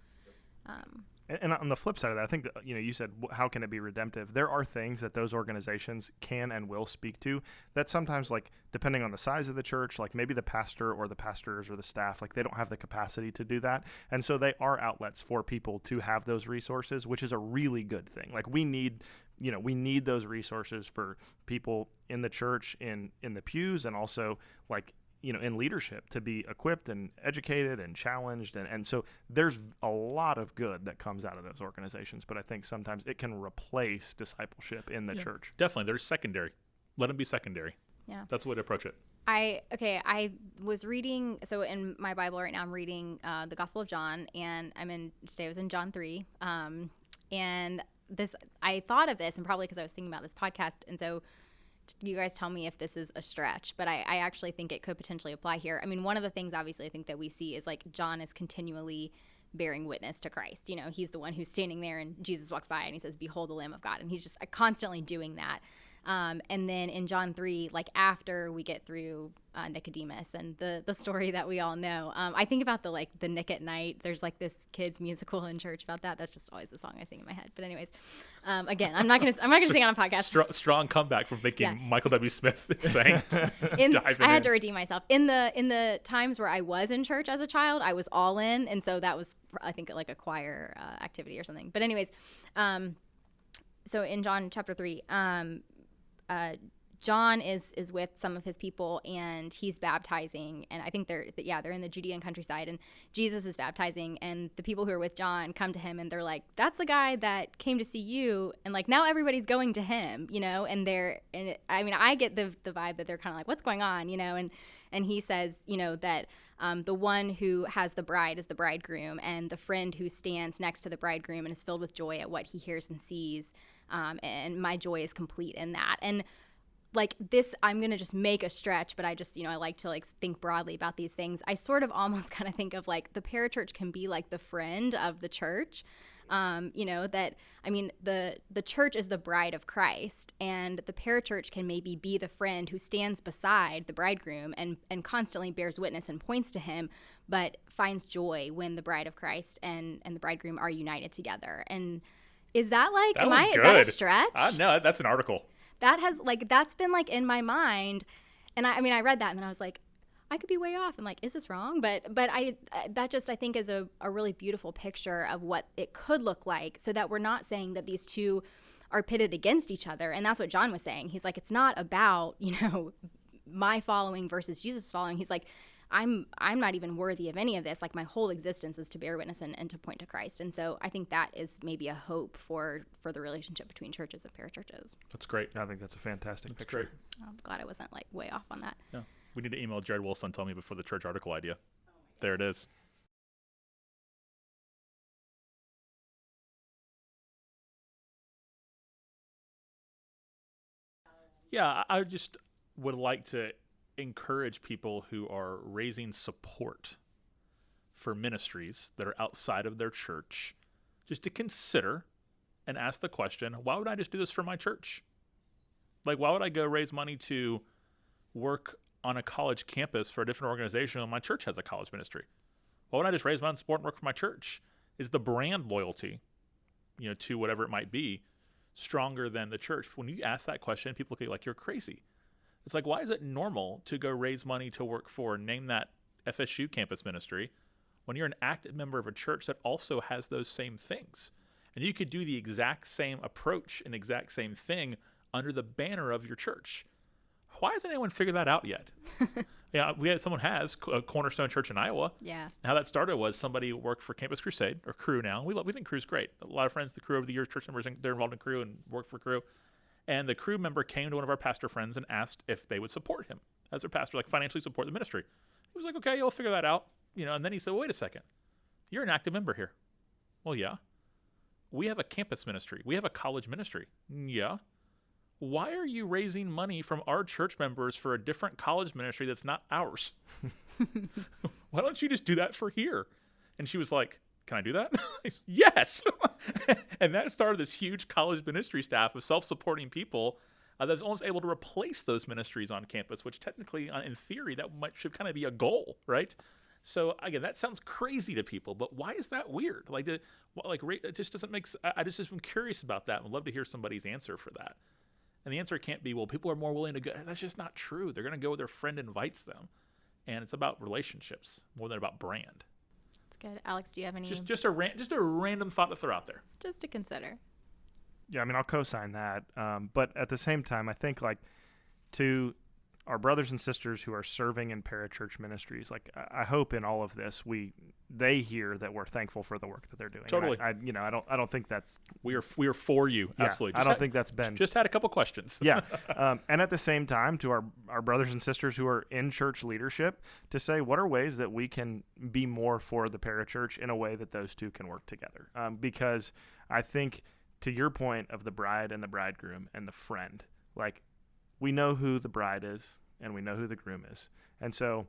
And on the flip side of that, I think that, you said, how can it be redemptive? There are things that those organizations can and will speak to that sometimes, like, depending on the size of the church, like maybe the pastor or the pastors or the staff, like, they don't have the capacity to do that. And so they are outlets for people to have those resources, which is a really good thing. Like, we need those resources for people in the church, in the pews, and also, like, in leadership, to be equipped and educated and challenged. And so there's a lot of good that comes out of those organizations, but I think sometimes it can replace discipleship in the church. Definitely. There's secondary. Let them be secondary. Yeah. That's the way to approach it. I was reading, so in my Bible right now, I'm reading the Gospel of John, and today I was in John 3. And I thought of this, and probably because I was thinking about this podcast, and so you guys tell me if this is a stretch, but I actually think it could potentially apply here. I mean, one of the things obviously I think that we see is like John is continually bearing witness to Christ. You know, he's the one who's standing there and Jesus walks by and he says, "Behold the Lamb of God." And he's just constantly doing that. And then in John 3, like after we get through Nicodemus and the story that we all know, I think about the Nick at Night. There's like this kids musical in church about that. That's just always the song I sing in my head. But anyways, again, I'm not gonna sing it on a podcast. Strong comeback from thinking Michael W. Smith sang. I had to redeem myself. In the times where I was in church as a child, I was all in, and so that was, I think, like a choir activity or something. But anyways, so in John chapter 3, John is with some of his people and he's baptizing, and I think they're in the Judean countryside, and Jesus is baptizing, and the people who are with John come to him and they're like, "That's the guy that came to see you," and like now everybody's going to him, you know, and I get the vibe that they're kind of like, "What's going on?" you know, and he says, you know, that the one who has the bride is the bridegroom, and the friend who stands next to the bridegroom and is filled with joy at what he hears and sees, and my joy is complete in that. And like this, I'm going to just make a stretch, but I just, you know, I like to like think broadly about these things. I sort of almost kind of think of like the parachurch can be like the friend of the church. You know, that, I mean, the church is the bride of Christ, and the parachurch can maybe be the friend who stands beside the bridegroom and constantly bears witness and points to him, but finds joy when the bride of Christ and the bridegroom are united together. And is that like, is that a stretch? No, that's an article. That's been like in my mind. And I mean, I read that and then I was like, I could be way off and like, is this wrong? But that just, I think, is a really beautiful picture of what it could look like, so that we're not saying that these two are pitted against each other. And that's what John was saying. He's like, it's not about, you know, my following versus Jesus following. He's like, I'm not even worthy of any of this. Like my whole existence is to bear witness and to point to Christ. And so I think that is maybe a hope for the relationship between churches and parachurches. That's great. I think that's a fantastic picture. Great. I'm glad I wasn't like way off on that. Yeah. We need to email Jared Wilson and tell me before the church article idea. There it is. Yeah, I just would like to encourage people who are raising support for ministries that are outside of their church just to consider and ask the question, why would I just do this for my church? Like, why would I go raise money to work on a college campus for a different organization when my church has a college ministry? Why would I just raise my own support and work for my church? Is the brand loyalty, you know, to whatever it might be, stronger than the church? When you ask that question, people look at you like you're crazy. It's like, why is it normal to go raise money to work for, name that FSU campus ministry, when you're an active member of a church that also has those same things? And you could do the exact same approach and exact same thing under the banner of your church. Why hasn't anyone figured that out yet? Yeah, someone has, a Cornerstone Church in Iowa. Yeah. And how that started was somebody worked for Campus Crusade, or Crew now. We think Crew's great. A lot of friends, the Crew over the years, church members, they're involved in Crew and work for Crew. And the Crew member came to one of our pastor friends and asked if they would support him as their pastor, like financially support the ministry. He was like, okay, you'll figure that out. You know, and then he said, well, wait a second. You're an active member here. Well, yeah. We have a campus ministry. We have a college ministry. Yeah. Why are you raising money from our church members for a different college ministry that's not ours? Why don't you just do that for here? And she was like, can I do that? Yes. And that started this huge college ministry staff of self-supporting people that was almost able to replace those ministries on campus, which technically, in theory, should kind of be a goal, right? So again, that sounds crazy to people, but why is that weird? It just doesn't make. I just am curious about that. I'd love to hear somebody's answer for that. And the answer can't be, well, people are more willing to go. That's just not true. They're going to go where their friend invites them. And it's about relationships more than about brand. That's good. Alex, do you have any? Just a random thought to throw out there. Just to consider. Yeah, I mean, I'll co-sign that. But at the same time, I think to our brothers and sisters who are serving in parachurch ministries, I hope in all of this they hear that we're thankful for the work that they're doing. Totally. I don't think that's we are for you. Yeah, absolutely. I don't think that's been just had a couple questions. Yeah. And at the same time, to our brothers and sisters who are in church leadership, to say what are ways that we can be more for the parachurch in a way that those two can work together. Because I think to your point of the bride and the bridegroom and the friend, like we know who the bride is and we know who the groom is. And so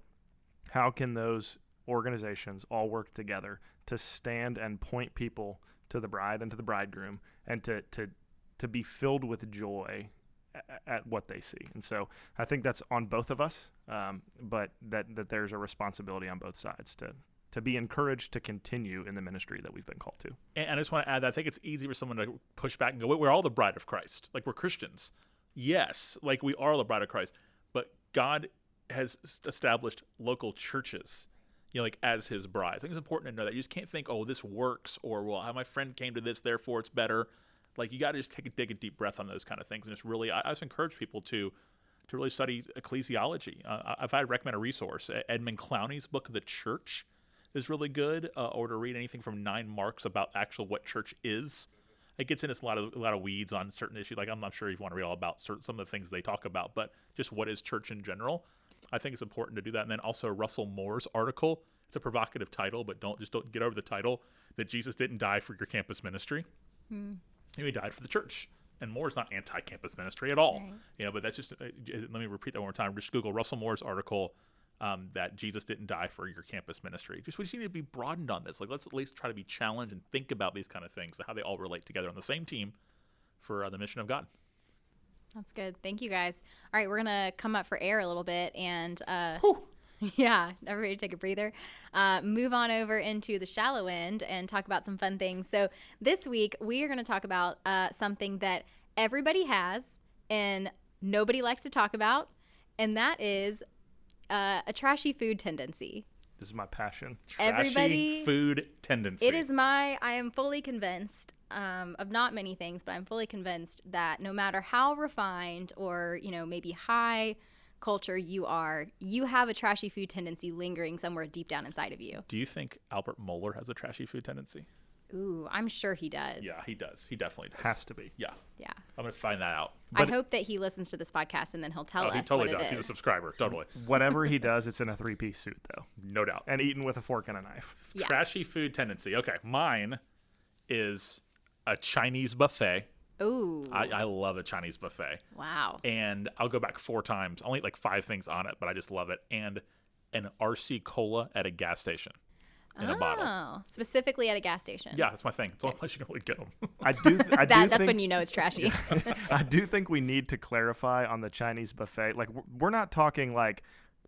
how can those organizations all work together to stand and point people to the bride and to the bridegroom and to be filled with joy at what they see? And so I think that's on both of us, but that there's a responsibility on both sides to be encouraged to continue in the ministry that we've been called to. And I just want to add that I think it's easy for someone to push back and go, we're all the bride of Christ. Like, we're Christians. Yes, like we are the bride of Christ. But God has established local churches, like as his bride. I think it's important to know that. You just can't think, oh, this works, or, well, my friend came to this, therefore it's better. Like, you got to just take a deep breath on those kind of things. And it's really, I just encourage people to really study ecclesiology. If I recommend a resource, Edmund Clowney's book, The Church, is really good, or to read anything from 9 Marks about actual what church is. It gets into a lot of weeds on certain issues. Like, I'm not sure if you want to read all about some of the things they talk about, but just what is church in general. I think it's important to do that. And then also Russell Moore's article. It's a provocative title, but don't get over the title, that Jesus didn't die for your campus ministry. He died for the church. And Moore's not anti-campus ministry at all. Right. But that's just, let me repeat that one more time. Just Google Russell Moore's article, that Jesus didn't die for your campus ministry. We just need to be broadened on this. Like, let's at least try to be challenged and think about these kind of things, how they all relate together on the same team for the mission of God. That's good. Thank you, guys. All right, we're going to come up for air a little bit and, yeah, everybody take a breather. Move on over into the shallow end and talk about some fun things. So this week, we are going to talk about something that everybody has and nobody likes to talk about, and that is a trashy food tendency. This is my passion. Trashy food tendency. I am fully convinced of not many things, but I'm fully convinced that no matter how refined or, maybe high culture you have a trashy food tendency lingering somewhere deep down inside of you. Do you think Albert Mohler has a trashy food tendency? Ooh, I'm sure he does. Yeah, he does. He definitely does. Has to be. Yeah. Yeah. I'm going to find that out. I hope that he listens to this podcast and then he'll tell us. He totally what does. It He's a is. subscriber. Totally. Whatever he does, it's in a 3-piece suit, though. No doubt. And eaten with a fork and a knife. Yeah. Trashy food tendency. Okay. Mine is a Chinese buffet. Ooh. I love a Chinese buffet. Wow. And I'll go back 4 times. I'll eat like 5 things on it, but I just love it. And an RC Cola at a gas station in a bottle. Specifically at a gas station. Yeah, that's my thing. It's the only place you can really get them. That's when you know it's trashy. I do think we need to clarify on the Chinese buffet. Like, we're not talking like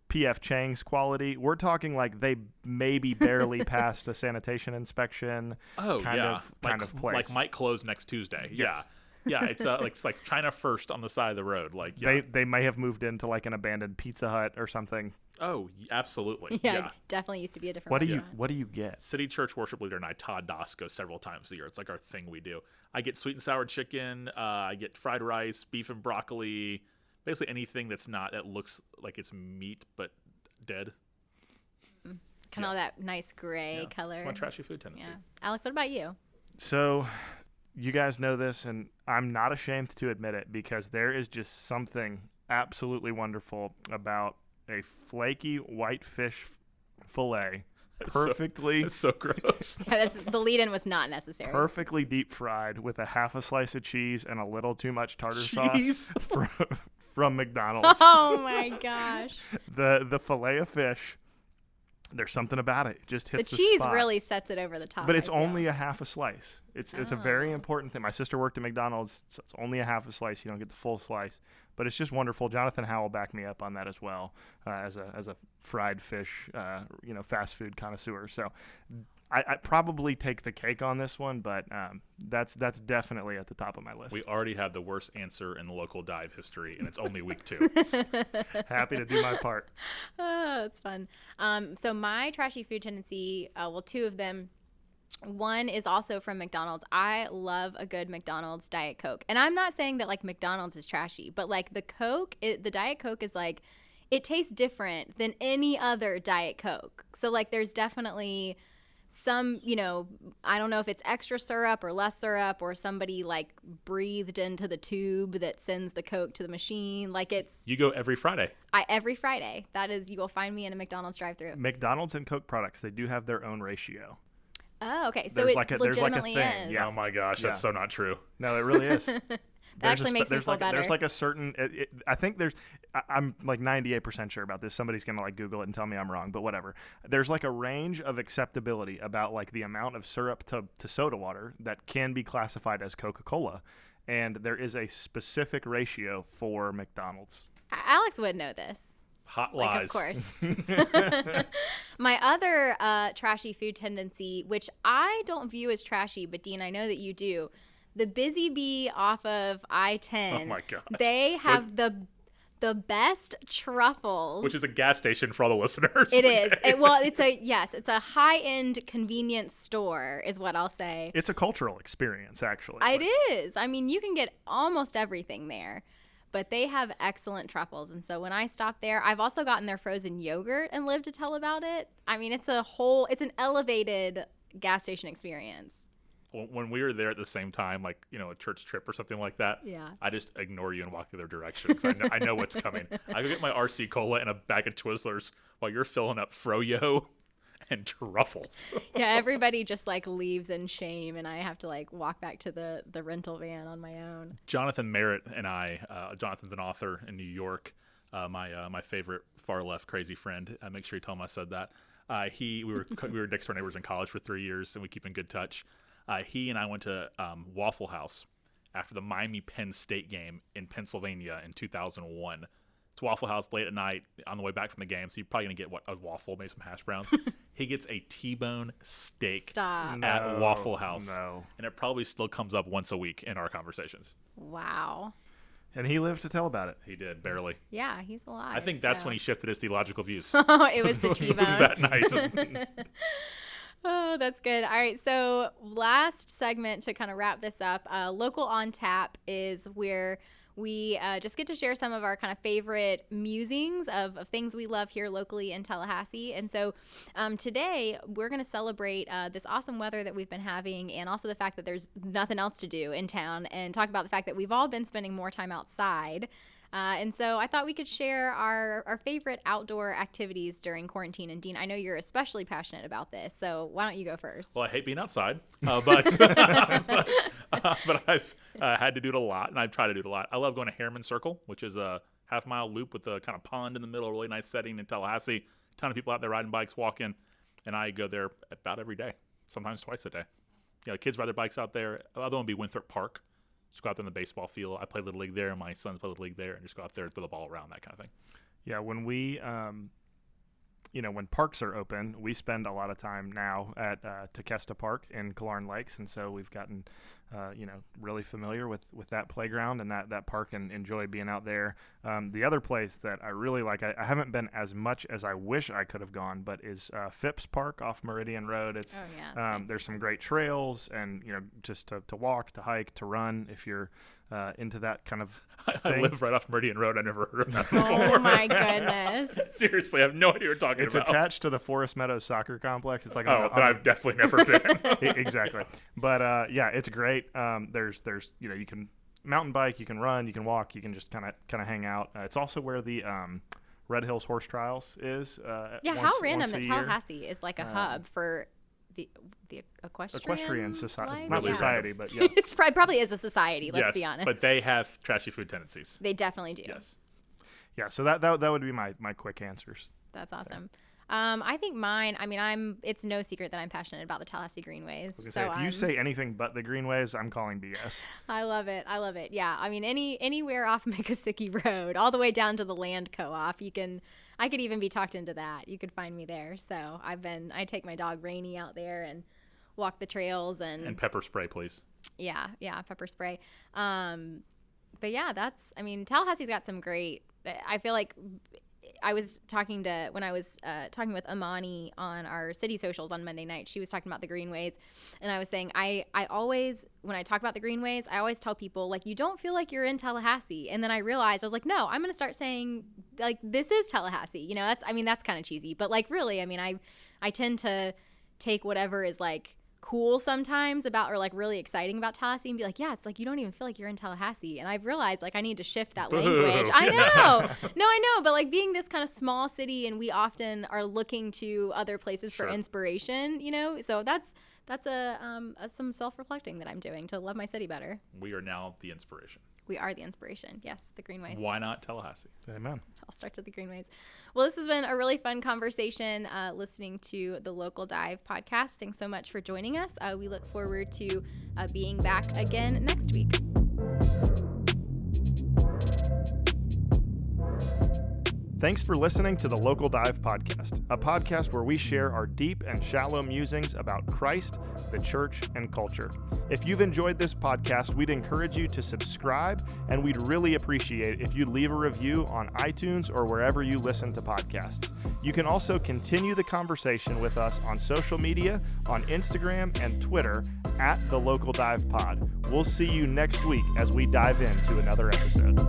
P.F. Chang's quality. We're talking like they maybe barely passed a sanitation inspection. Kind of place. Like might close next Tuesday. Yes. Yeah. It's like China First on the side of the road. Like, yeah. They may have moved into like an abandoned Pizza Hut or something. Oh, absolutely. Yeah, definitely used to be a different What do you get? City Church worship leader and I, Todd Doss, goes several times a year. It's like our thing we do. I get sweet and sour chicken. I get fried rice, beef and broccoli. Basically anything that looks like it's meat but dead. Kind of that nice gray color. It's my trashy food tendency. Yeah. Alex, what about you? So, you guys know this, and I'm not ashamed to admit it, because there is just something absolutely wonderful about a flaky white fish fillet. It's so gross. Yeah, the lead-in was not necessary. Perfectly deep fried with a half a slice of cheese and a little too much tartar sauce from McDonald's. Oh my gosh. The fillet of fish, there's something about it. It just hits the cheese spot. Really sets it over the top. But it's only a half a slice. It's a very Oh. important thing. My sister worked at McDonald's. So it's only a half a slice. You don't get the full slice. But it's just wonderful. Jonathan Howell backed me up on that as well, as a fried fish, fast food connoisseur. So I probably take the cake on this one, but that's definitely at the top of my list. We already have the worst answer in the local dive history, and it's only week 2. Happy to do my part. Oh, it's fun. So my trashy food tendency, 2 of them. One is also from McDonald's. I love a good McDonald's Diet Coke. And I'm not saying that like McDonald's is trashy, but like the Diet Coke is like, it tastes different than any other Diet Coke. So like there's definitely some, I don't know if it's extra syrup or less syrup, or somebody like breathed into the tube that sends the Coke to the machine. Like You go every Friday. Every Friday. That is, you will find me in a McDonald's drive-thru. McDonald's and Coke products, they do have their own ratio. Oh, okay. So There's it like a thing. legitimately Yeah. is. Oh my gosh, that's so not true. No, it really is. That actually makes me feel better. There's like a certain. I think I'm like 98% sure about this. Somebody's gonna like Google it and tell me I'm wrong, but whatever. There's like a range of acceptability about like the amount of syrup to soda water that can be classified as Coca-Cola, and there is a specific ratio for McDonald's. Alex would know this. Hot Like, lies. of course. My other trashy food tendency, which I don't view as trashy, but Dean, I know that you do. The Busy Bee off of I-10. Oh my gosh. They have the best truffles. Which is a gas station for all the listeners. It is. It's a high-end convenience store is what I'll say. It's a cultural experience, actually. It is. I mean, you can get almost everything there. But they have excellent truffles. And so when I stop there, I've also gotten their frozen yogurt and lived to tell about it. I mean, it's an elevated gas station experience. When we were there at the same time, like, a church trip or something like that, Yeah. I just ignore you and walk the other direction because I know what's coming. I go get my RC Cola and a bag of Twizzlers while you're filling up Froyo and truffles. Yeah, everybody just like leaves in shame, and I have to like walk back to the rental van on my own. Jonathan Merritt and I, Jonathan's an author in New York, my favorite far left crazy friend. Make sure you tell him I said that. We were next door neighbors in college for 3 years, and we keep in good touch. He and I went to Waffle House after the Miami-Penn State game in Pennsylvania in 2001. It's Waffle House late at night on the way back from the game, so you're probably going to get a waffle, maybe some hash browns. He gets a T-bone steak at Waffle House, and it probably still comes up once a week in our conversations. Wow. And he lived to tell about it. He did, barely. Yeah, he's alive. I think that's when he shifted his theological views. It was the T-bone. It was that night. Oh, that's good. All right. So last segment to kind of wrap this up, Local on Tap is where we just get to share some of our kind of favorite musings of things we love here locally in Tallahassee. And so today we're going to celebrate this awesome weather that we've been having, and also the fact that there's nothing else to do in town, and talk about the fact that we've all been spending more time outside. And so I thought we could share our favorite outdoor activities during quarantine. And Dean, I know you're especially passionate about this, so why don't you go first? Well, I hate being outside, but I've had to do it a lot, and I've tried to do it a lot. I love going to Harriman Circle, which is a half-mile loop with a kind of pond in the middle, a really nice setting in Tallahassee. A ton of people out there riding bikes, walking, and I go there about every day, sometimes twice a day. Kids ride their bikes out there. The other one would be Winthrop Park. Just go out there in the baseball field. I play Little League there. My sons play Little League there, and just go out there and throw the ball around, that kind of thing. Yeah, when we, when parks are open, we spend a lot of time now at Tequesta Park in Killearn Lakes, and so we've gotten, really familiar with that playground and that park, and enjoy being out there. The other place that I really like, I haven't been as much as I wish I could have gone, but is Phipps Park off Meridian Road. It's nice. There's some great trails, and just to walk, to hike, to run if you're into that kind of thing. I live right off Meridian Road. I never heard of that before. Oh my goodness! Seriously, I have no idea what you're talking It's about. attached to the Forest Meadows soccer complex. It's like then I've definitely never been. Exactly. But it's great. There's you can mountain bike, you can run, you can walk, you can just kind of hang out. It's also where the Red Hills Horse Trials is. How random that Tallahassee is like a hub for the equestrian society, life? not society, but yeah. It probably is a society. Let's be honest. But they have trashy food tendencies. They definitely do. Yes. Yeah. So that would be my quick answers. That's awesome. I think mine. I mean, it's no secret that I'm passionate about the Tallahassee Greenways. If you say anything but the Greenways, I'm calling BS. I love it. Yeah. I mean, anywhere off Miccosukee Road, all the way down to the Land Co-op, I could even be talked into that. You could find me there. So I take my dog Rainey out there and walk the trails and pepper spray, please. Yeah, pepper spray. But yeah, Tallahassee's got some great. I feel like I was talking with Amani on our city socials on Monday night. She was talking about the Greenways, and I was saying I always, when I talk about the Greenways, I always tell people, like, you don't feel like you're in Tallahassee. And then I realized, I was like, no, I'm going to start saying, like, this is Tallahassee. That's kind of cheesy, but like, really, I tend to take whatever is like cool sometimes about, or like really exciting about Tallahassee, and be like, yeah, it's like you don't even feel like you're in Tallahassee. And I've realized, like, I need to shift that language. I know. No, I know. But like, being this kind of small city, and we often are looking to other places for inspiration, so That's some self-reflecting that I'm doing to love my city better. We are now the inspiration. We are the inspiration. Yes, the Greenways. Why not Tallahassee? Amen. All starts at the Greenways. Well, this has been a really fun conversation listening to the Local Dive podcast. Thanks so much for joining us. We look forward to being back again next week. Thanks for listening to the Local Dive podcast, a podcast where we share our deep and shallow musings about Christ, the church, and culture. If you've enjoyed this podcast, we'd encourage you to subscribe, and we'd really appreciate if you'd leave a review on iTunes or wherever you listen to podcasts. You can also continue the conversation with us on social media, on Instagram and Twitter @the Local Dive Pod. We'll see you next week as we dive into another episode.